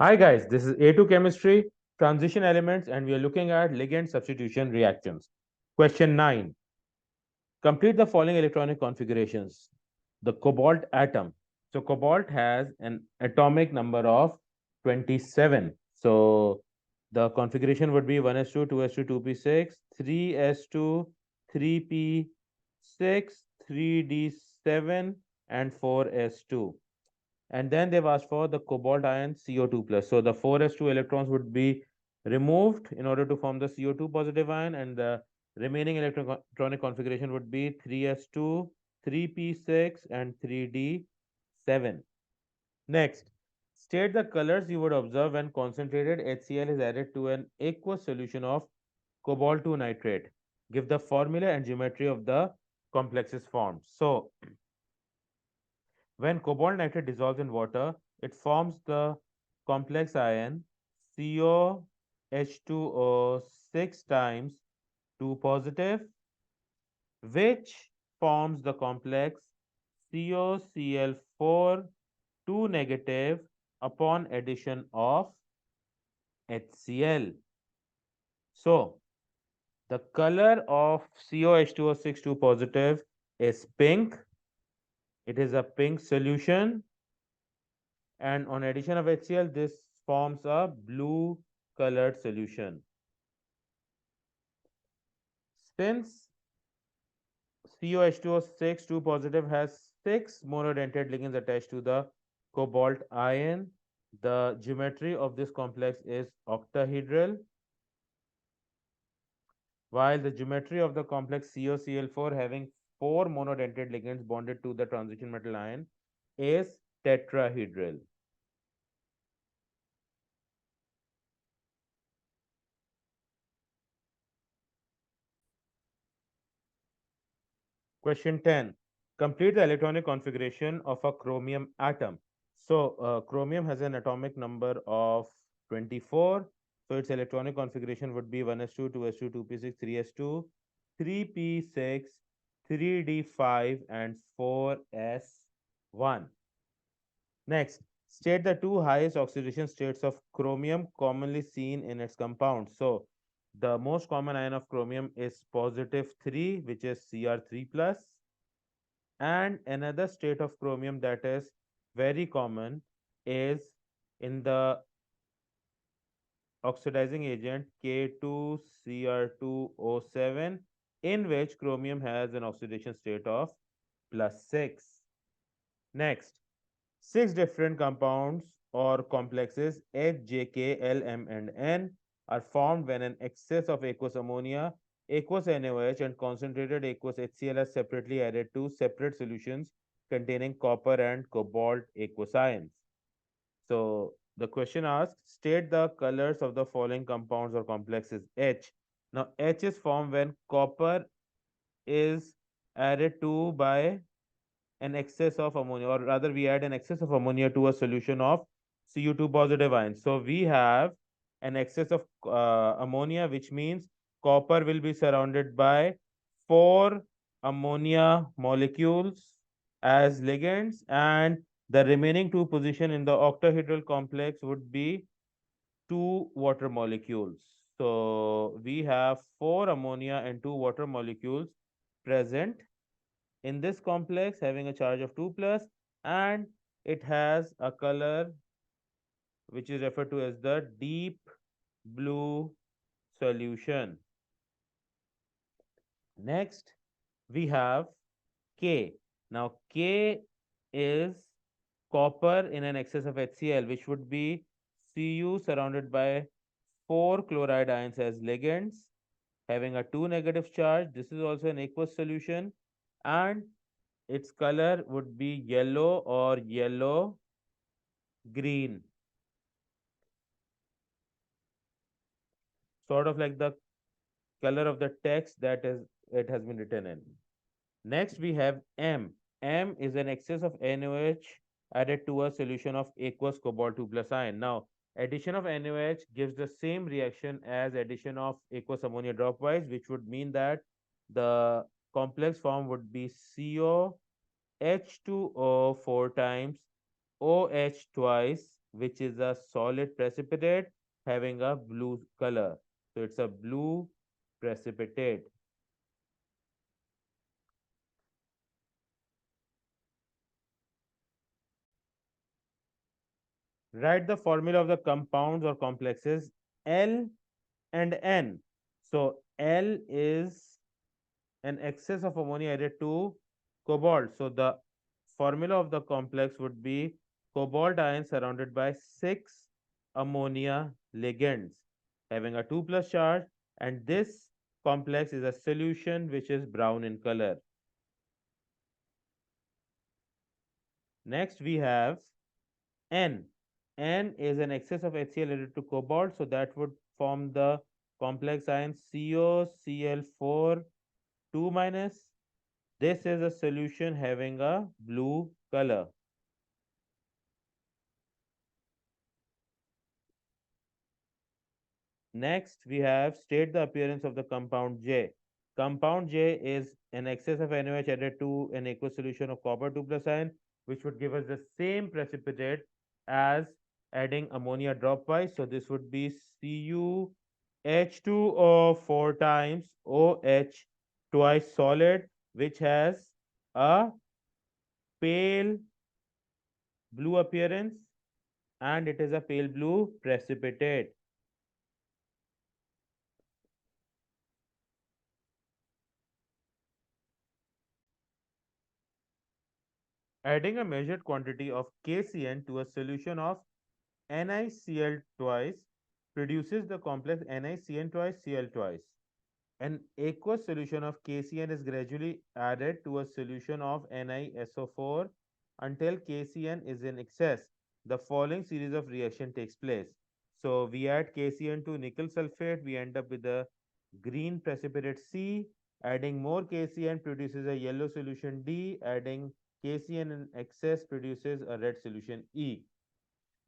Hi guys, this is A2 Chemistry, Transition Elements, and we are looking at ligand substitution reactions. Question 9. Complete the following electronic configurations. The cobalt atom. So cobalt has an atomic number of 27. So the configuration would be 1s2, 2s2, 2p6, 3s2, 3p6, 3d7, and 4s2. And then they've asked for the cobalt ion CO2 plus. So the 4s2 electrons would be removed in order to form the CO2 positive ion, and the remaining electronic configuration would be 3s2, 3p6, and 3d7. Next, state the colors you would observe when concentrated HCl is added to an aqueous solution of cobalt 2 nitrate. Give the formula and geometry of the complexes formed. So when cobalt nitrate dissolves in water, it forms the complex ion COH2O 6 times 2 positive, which forms the complex COCl4 2 negative upon addition of HCl. So, the color of COH2O 6 2 positive is pink. It is a pink solution, and on addition of HCl, this forms a blue colored solution. Since COH2O 6 2 positive has 6 monodentate ligands attached to the cobalt ion, the geometry of this complex is octahedral, while the geometry of the complex COCl4 having 4 monodentate ligands bonded to the transition metal ion is tetrahedral. Question 10. Complete the electronic configuration of a chromium atom. So, chromium has an atomic number of 24. So, its electronic configuration would be 1s2, 2s2, 2p6, 3s2, 3p6, 3d5, and 4s1. Next, state the two highest oxidation states of chromium commonly seen in its compounds. So, the most common ion of chromium is positive 3, which is Cr3 plus, and another state of chromium that is very common is in the oxidizing agent K2Cr2O7, in which chromium has an oxidation state of +6. Next, six different compounds or complexes H, J, K, L, M, and N are formed when an excess of aqueous ammonia, aqueous NaOH, and concentrated aqueous HCl are separately added to separate solutions containing copper and cobalt aqueous ions. So the question asks, state the colors of the following compounds or complexes H. Now H is formed when copper is added to by an excess of ammonia, or rather we add an excess of ammonia to a solution of Cu2 positive ions. So we have an excess of ammonia, which means copper will be surrounded by 4 ammonia molecules as ligands, and the remaining two position in the octahedral complex would be 2 water molecules. So we have 4 ammonia and 2 water molecules present in this complex having a charge of 2 plus, and it has a color which is referred to as the deep blue solution. Next, we have K. Now, K is copper in an excess of HCl, which would be Cu surrounded by 4 chloride ions as ligands having a 2 negative charge. This is also an aqueous solution, and its color would be yellow or yellow green, sort of like the color of the text that is it has been written in. Next, we have M. M is an excess of NaOH added to a solution of aqueous cobalt 2 plus ion. Now, addition of NaOH gives the same reaction as addition of aqueous ammonia dropwise, which would mean that the complex form would be COH2O 4 times OH twice which is a solid precipitate having a blue color. So it's a blue precipitate. Write the formula of the compounds or complexes L and N. So L is an excess of ammonia added to cobalt. So the formula of the complex would be cobalt ion surrounded by 6 ammonia ligands having a 2 plus charge, and this complex is a solution which is brown in color. Next we have N. N is an excess of HCl added to cobalt, so that would form the complex ion COCl4 2 minus. This is a solution having a blue color. Next, we have state the appearance of the compound J. Compound J is an excess of NaOH added to an aqueous solution of copper 2 plus ion, which would give us the same precipitate as adding ammonia dropwise. So this would be CuH2O 4 times OH twice solid, which has a pale blue appearance, and it is a pale blue precipitate. Adding a measured quantity of KCN to a solution of NiCl twice produces the complex NiCN twice Cl twice. An aqueous solution of KCN is gradually added to a solution of NiSO4 until KCN is in excess. The following series of reaction takes place. So we add KCN to nickel sulfate, we end up with a green precipitate C. Adding more KCN produces a yellow solution D. Adding KCN in excess produces a red solution E.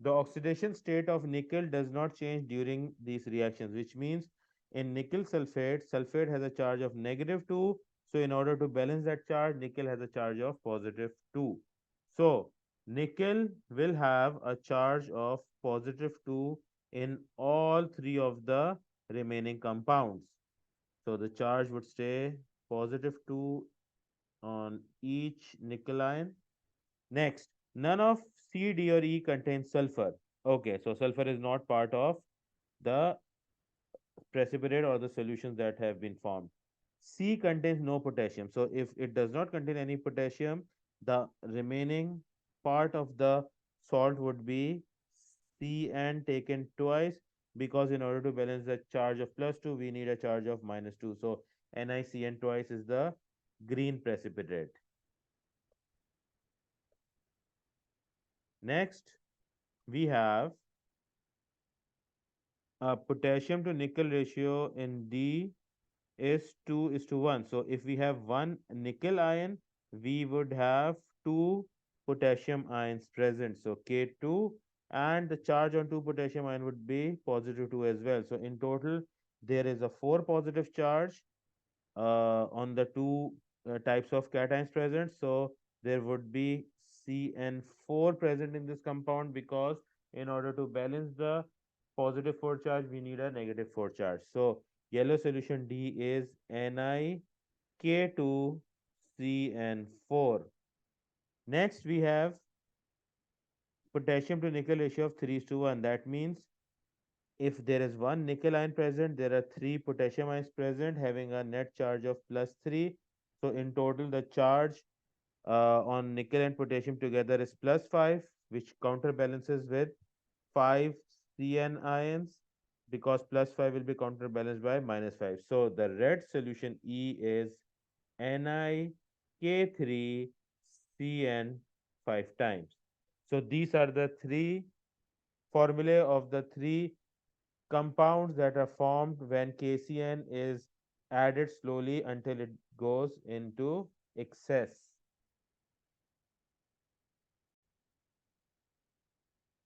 The oxidation state of nickel does not change during these reactions, which means in nickel sulfate, sulfate has a charge of -2. So in order to balance that charge, nickel has a charge of +2. So nickel will have a charge of +2 in all three of the remaining compounds. So the charge would stay +2 on each nickel ion. Next, none of C, D, or E contains sulfur. Okay, so sulfur is not part of the precipitate or the solutions that have been formed. C contains no potassium. So if it does not contain any potassium, the remaining part of the salt would be Cn taken twice, because in order to balance the charge of +2, we need a charge of -2. So NiCN twice is the green precipitate. Next, we have potassium to nickel ratio in D is 2 is to 1. So if we have one nickel ion, we would have two potassium ions present. So K2, and the charge on two potassium ion would be +2 as well. So in total, there is a 4 positive charge on the two types of cations present. So there would be CN4 present in this compound, because in order to balance the +4 charge, we need a -4 charge. So yellow solution D is NiK2CN4. Next, we have potassium to nickel ratio of 3 is to 1. That means if there is one nickel ion present, there are three potassium ions present having a net charge of +3. So in total, the charge on nickel and potassium together is +5, which counterbalances with 5 CN ions, because +5 will be counterbalanced by -5. So the red solution E is NiK3CN 5 times. So these are the three formulae of the three compounds that are formed when KCN is added slowly until it goes into excess.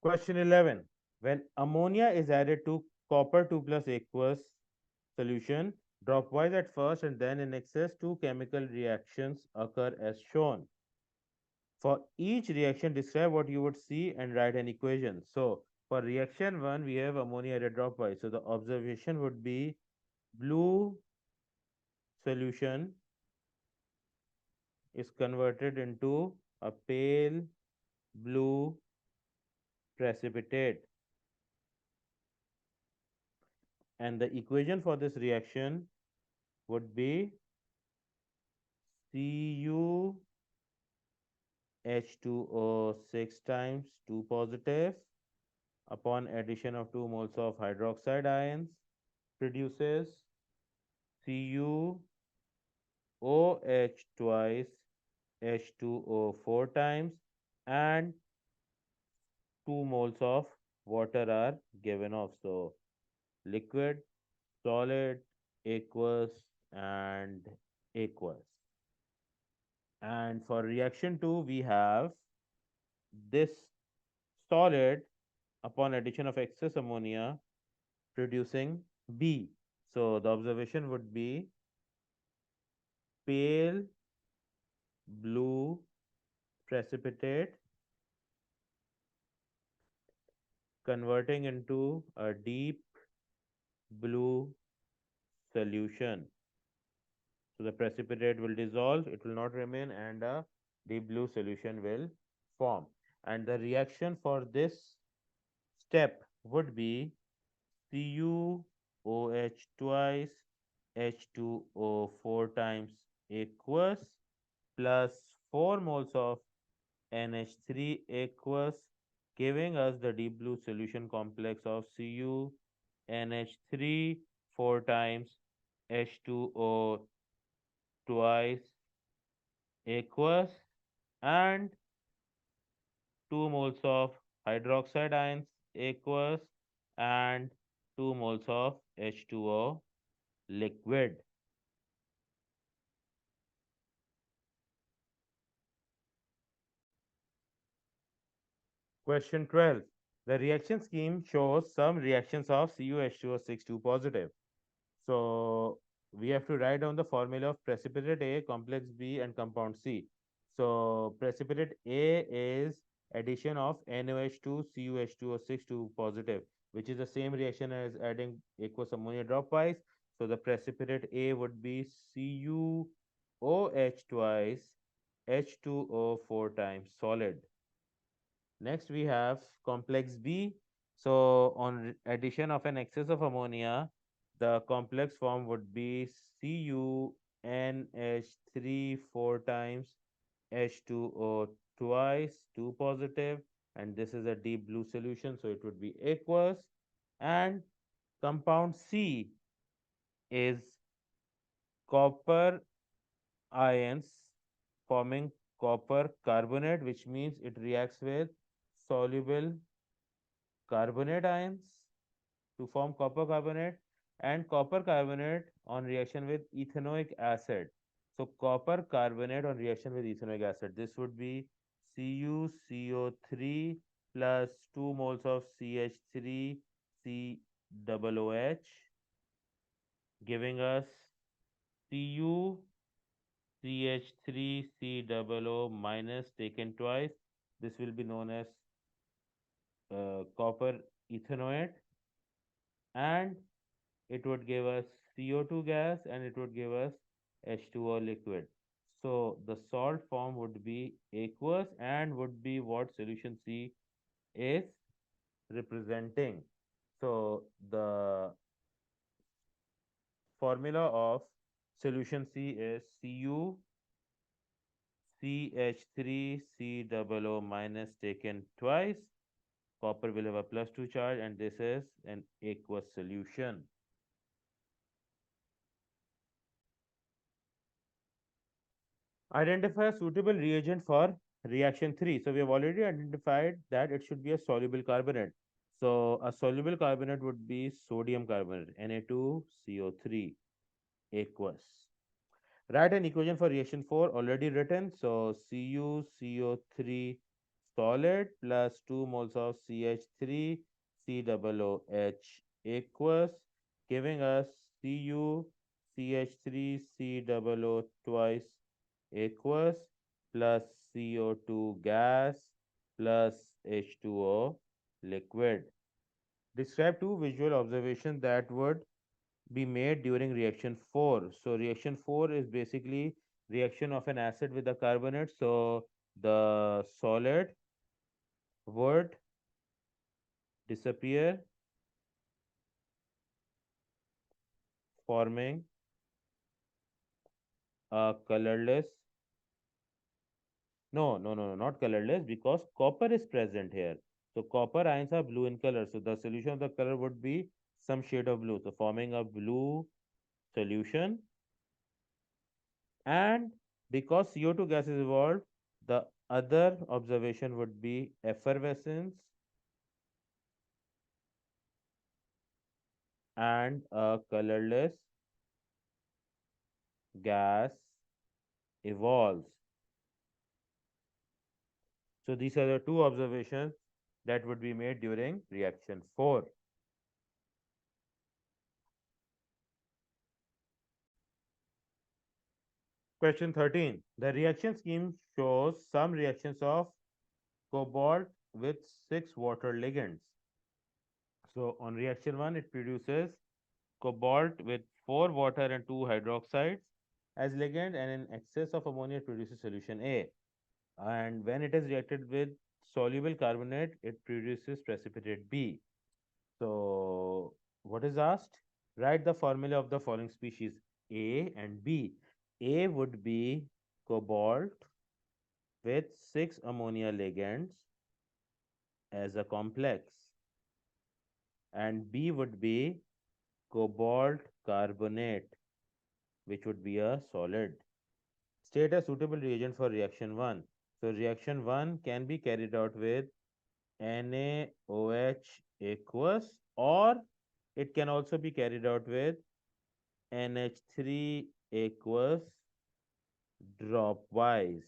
Question 11. When ammonia is added to copper 2 plus aqueous solution, dropwise at first and then in excess, two chemical reactions occur as shown. For each reaction, describe what you would see and write an equation. So, for reaction 1, we have ammonia added dropwise. So, the observation would be blue solution is converted into a pale blue precipitate. And the equation for this reaction would be CuH2O 6 times 2 positive upon addition of 2 moles of hydroxide ions produces CuOH twice H2O 4 times and 2 moles of water are given off. So liquid, solid, aqueous and aqueous. And for reaction 2, we have this solid upon addition of excess ammonia producing B. So the observation would be pale blue precipitate converting into a deep blue solution. So the precipitate will dissolve, it will not remain, and a deep blue solution will form. And the reaction for this step would be CuOH twice H2O 4 times aqueous plus 4 moles of NH3 aqueous, giving us the deep blue solution complex of CuNH3 4 times H2O twice aqueous and 2 moles of hydroxide ions aqueous and 2 moles of H2O liquid. Question 12. The reaction scheme shows some reactions of CuH2O6 2 positive. So we have to write down the formula of precipitate A, complex B, and compound C. So precipitate A is addition of NOH2 CuH2O6 to positive, which is the same reaction as adding aqueous ammonia dropwise. So the precipitate A would be CuOH twice H2O 4 times solid. Next, we have complex B. So, on addition of an excess of ammonia, the complex form would be CuNH3 4 times H2O twice, 2 positive, and this is a deep blue solution, so it would be aqueous. And compound C is copper ions forming copper carbonate, which means it reacts with soluble carbonate ions to form copper carbonate and copper carbonate on reaction with ethanoic acid. So copper carbonate on reaction with ethanoic acid. This would be CuCO3 plus 2 moles of CH3 COOH giving us CuCH3 COO minus taken twice. This will be known as copper ethanoate and it would give us CO2 gas and it would give us H2O liquid. So the salt form would be aqueous and would be what solution C is representing. So the formula of solution C is CuCH3 COO minus taken twice. Copper will have a plus 2 charge and this is an aqueous solution. Identify a suitable reagent for reaction 3. So we have already identified that it should be a soluble carbonate. So a soluble carbonate would be sodium carbonate, Na2CO3 aqueous. Write an equation for reaction 4 already written. So CuCO3 solid plus 2 moles of CH3 COOH aqueous giving us CuCH3 COO twice aqueous plus CO2 gas plus H2O liquid. Describe two visual observations that would be made during reaction 4. So reaction 4 is basically reaction of an acid with a carbonate. So the solid would disappear, forming a colorless. No, not colorless, because copper is present here. So copper ions are blue in color. So the solution of the color would be some shade of blue. So forming a blue solution. And because CO2 gas is evolved, the other observation would be effervescence and a colorless gas evolves. So these are the two observations that would be made during reaction 4. Question 13. The reaction scheme shows some reactions of cobalt with 6 water ligands. So on reaction 1, it produces cobalt with 4 water and 2 hydroxides as ligand, and in excess of ammonia it produces solution A. And when it is reacted with soluble carbonate, it produces precipitate B. So what is asked? Write the formula of the following species A and B. A would be cobalt with 6 ammonia ligands as a complex, and B would be cobalt carbonate, which would be a solid. State a suitable reagent for reaction 1. So reaction 1 can be carried out with NaOH aqueous, or it can also be carried out with NH3 aqueous dropwise.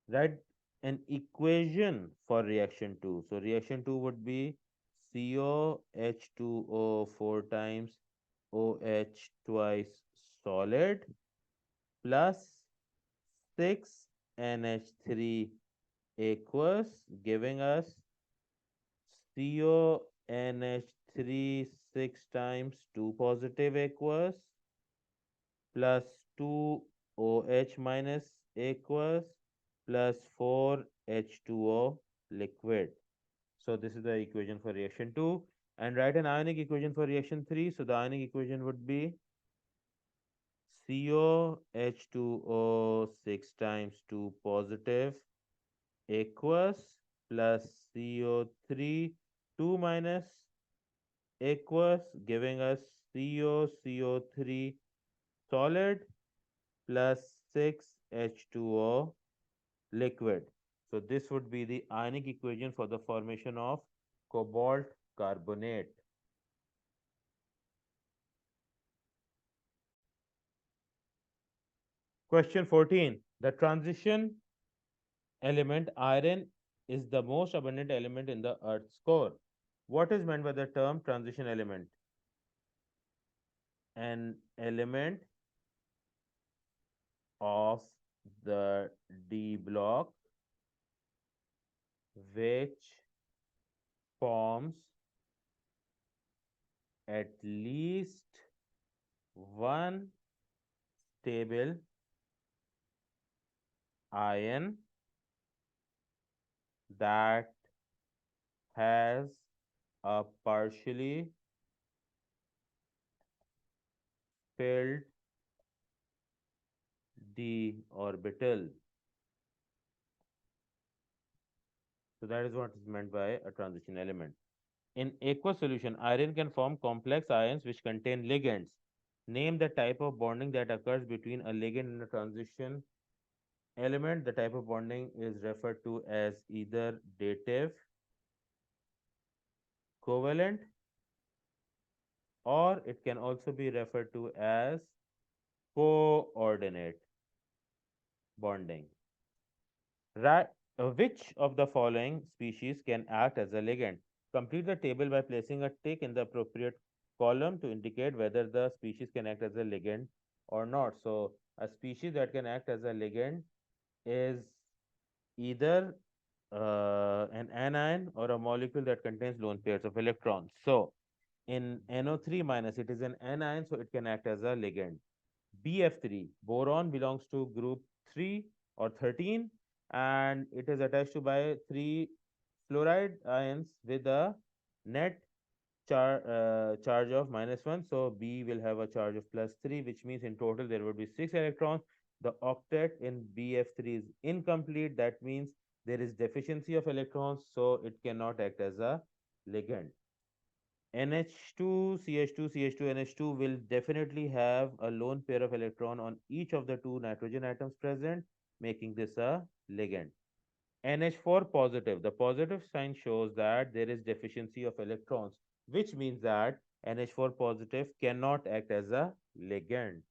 Write an equation for reaction 2. So reaction 2 would be COH2O 4 times OH twice solid plus 6 NH3 aqueous, giving us CONH3 6 times 2 positive aqueous plus 2 OH minus aqueous plus 4 H2O liquid. So this is the equation for reaction 2. And write an ionic equation for reaction 3. So the ionic equation would be COH2O 6 times 2 positive aqueous plus CO3 2 minus aqueous, giving us CO3 solid plus 6H2O liquid. So this would be the ionic equation for the formation of cobalt carbonate. Question 14. The transition element iron is the most abundant element in the Earth's core. What is meant by the term transition element? An element of the D block which forms at least one stable ion that has a partially filled d orbital. So that is what is meant by a transition element. In aqueous solution, iron can form complex ions which contain ligands. Name the type of bonding that occurs between a ligand and a transition element. The type of bonding is referred to as either dative, covalent, or it can also be referred to as coordinate bonding. Right, which of the following species can act as a ligand? Complete the table by placing a tick in the appropriate column to indicate whether the species can act as a ligand or not. So, a species that can act as a ligand is either an anion or a molecule that contains lone pairs of electrons. So in NO3 minus, it is an anion, so it can act as a ligand. BF3, boron belongs to group 3 or 13, and it is attached to by 3 fluoride ions with a net charge of -1. So B will have a charge of +3, which means in total there would be 6 electrons. The octet in BF3 is incomplete. That means there is deficiency of electrons, so it cannot act as a ligand. NH2, CH2, CH2, NH2 will definitely have a lone pair of electron on each of the two nitrogen atoms present, making this a ligand. NH4 positive. The positive sign shows that there is deficiency of electrons, which means that NH4 positive cannot act as a ligand.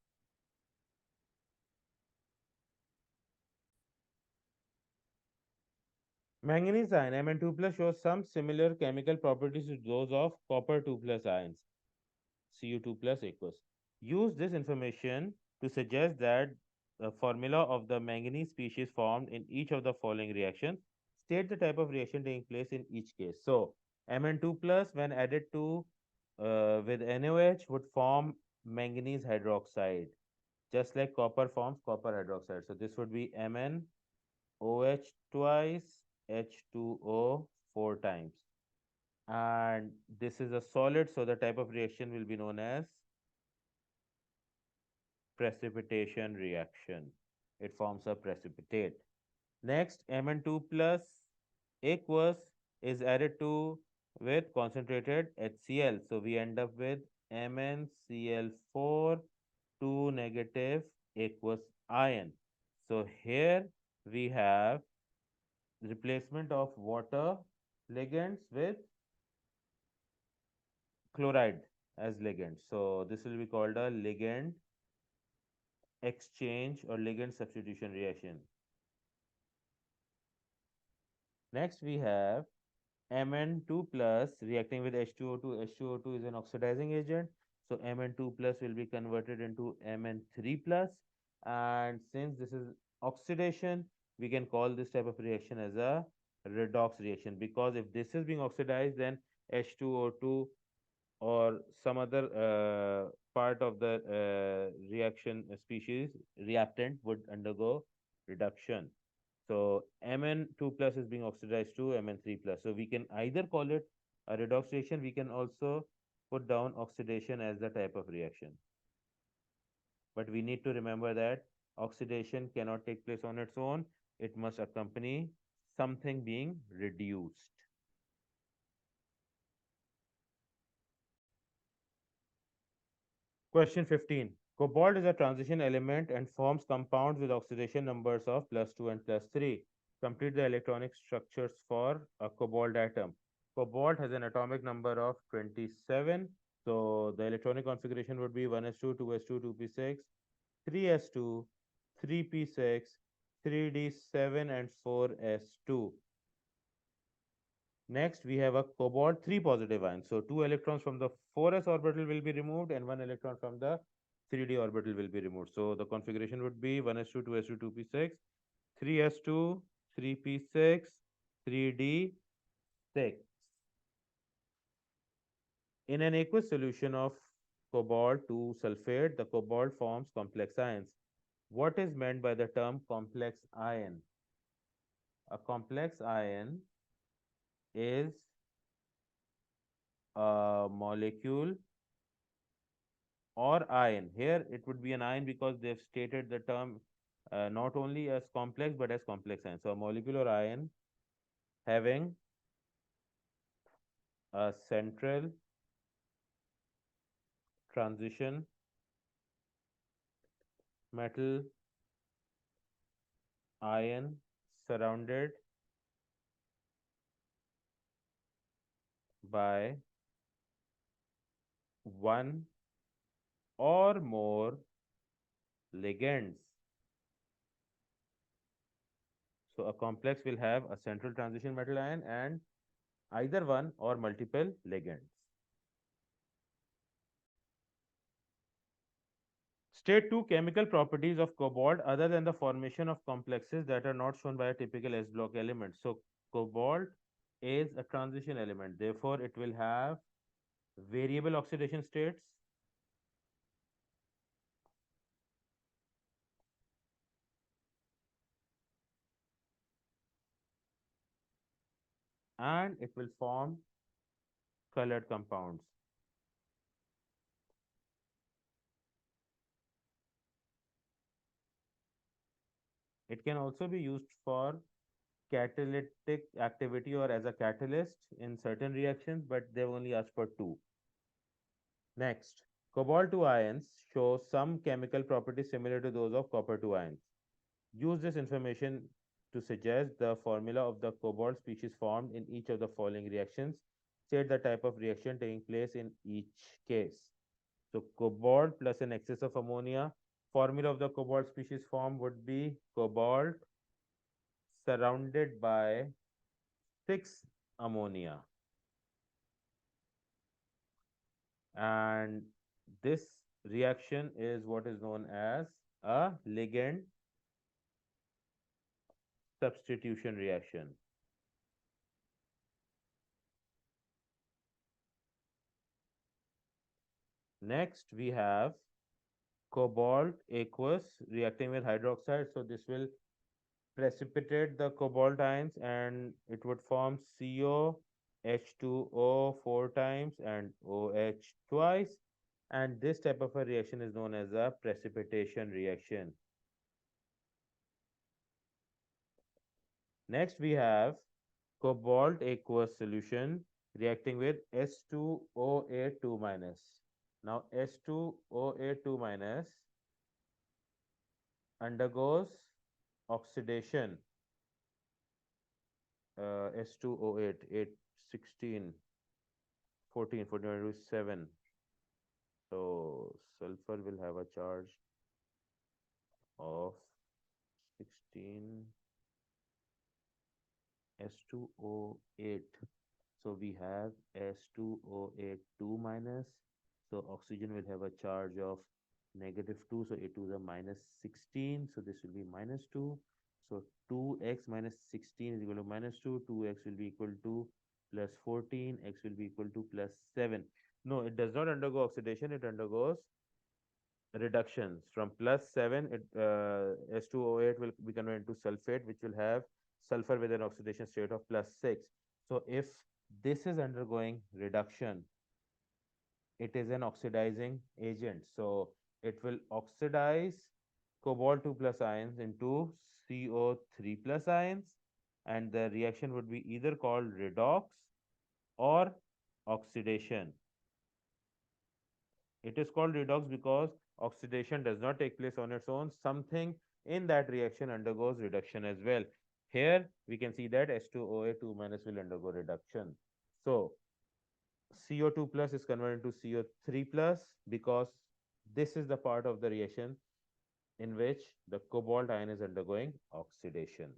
Manganese ion Mn2 plus shows some similar chemical properties to those of copper 2 plus ions, Cu2 plus aqueous. Use this information to suggest that the formula of the manganese species formed in each of the following reactions. State the type of reaction taking place in each case. So, Mn2 plus when added to with NaOH would form manganese hydroxide, just like copper forms copper hydroxide. So, this would be MnOH twice, H2O 4 times. And this is a solid, so the type of reaction will be known as precipitation reaction. It forms a precipitate. Next, Mn2 plus aqueous is added to with concentrated HCl. So we end up with MnCl4 2 negative aqueous ion. So here we have replacement of water ligands with chloride as ligand. So this will be called a ligand exchange or ligand substitution reaction. Next, we have Mn2 plus reacting with H2O2. H2O2 is an oxidizing agent. So Mn2 plus will be converted into Mn3 plus. And since this is oxidation, we can call this type of reaction as a redox reaction, because if this is being oxidized, then H2O2 or some other part of the reaction species reactant would undergo reduction. So Mn2 plus is being oxidized to Mn3 plus. So we can either call it a redox reaction. We can also put down oxidation as the type of reaction. But we need to remember that oxidation cannot take place on its own. It must accompany something being reduced. Question 15. Cobalt is a transition element and forms compounds with oxidation numbers of +2 and +3. Complete the electronic structures for a cobalt atom. Cobalt has an atomic number of 27. So the electronic configuration would be 1s2, 2s2, 2p6, 3s2, 3p6, 3d7, and 4s2. Next, we have a cobalt 3 positive ion. So, two electrons from the 4s orbital will be removed and one electron from the 3d orbital will be removed. So, the configuration would be 1s2, 2s2, 2p6, 3s2, 3p6, 3d6. In an aqueous solution of cobalt 2 sulfate, the cobalt forms complex ions. What is meant by the term complex ion? A complex ion is a molecule or ion. Here it would be an ion because they've stated the term not only as complex but as complex ion. So a molecular ion having a central transition metal ion surrounded by one or more ligands. So a complex will have a central transition metal ion and either one or multiple ligands. State two chemical properties of cobalt other than the formation of complexes that are not shown by a typical S block element. So cobalt is a transition element. Therefore, it will have variable oxidation states and it will form colored compounds. It can also be used for catalytic activity or as a catalyst in certain reactions, but they've only asked for two. Next, cobalt 2 ions show some chemical properties similar to those of copper 2 ions. Use this information to suggest the formula of the cobalt species formed in each of the following reactions. State the type of reaction taking place in each case. So cobalt plus an excess of ammonia. Formula of the cobalt species form would be cobalt surrounded by 6 ammonia. And this reaction is what is known as a ligand substitution reaction. Next, we have cobalt aqueous reacting with hydroxide. So this will precipitate the cobalt ions and it would form CO H2O 4 times and OH twice. And this type of a reaction is known as a precipitation reaction. Next, we have cobalt aqueous solution reacting with S2OA2 minus. Now, S2OA2 minus undergoes oxidation S2O8, 8, 16, 14, 14 to 7. So sulfur will have a charge of 16 S2O8. So we have S2O8 2 minus. So oxygen will have a charge of negative 2. So it to the minus 16. So this will be minus 2. So 2x minus 16 is equal to minus 2. 2x will be equal to plus 14. X will be equal to plus 7. No, it does not undergo oxidation. It undergoes reductions. From plus 7, S2O8 will be converted into sulfate, which will have sulfur with an oxidation state of plus 6. So if this is undergoing reduction, it is an oxidizing agent. So it will oxidize cobalt 2 plus ions into CO3 plus ions, and the reaction would be either called redox or oxidation. It is called redox because oxidation does not take place on its own. Something in that reaction undergoes reduction as well. Here we can see that H2OA2 minus will undergo reduction. So CO2 plus is converted to CO3 plus because this is the part of the reaction in which the cobalt ion is undergoing oxidation.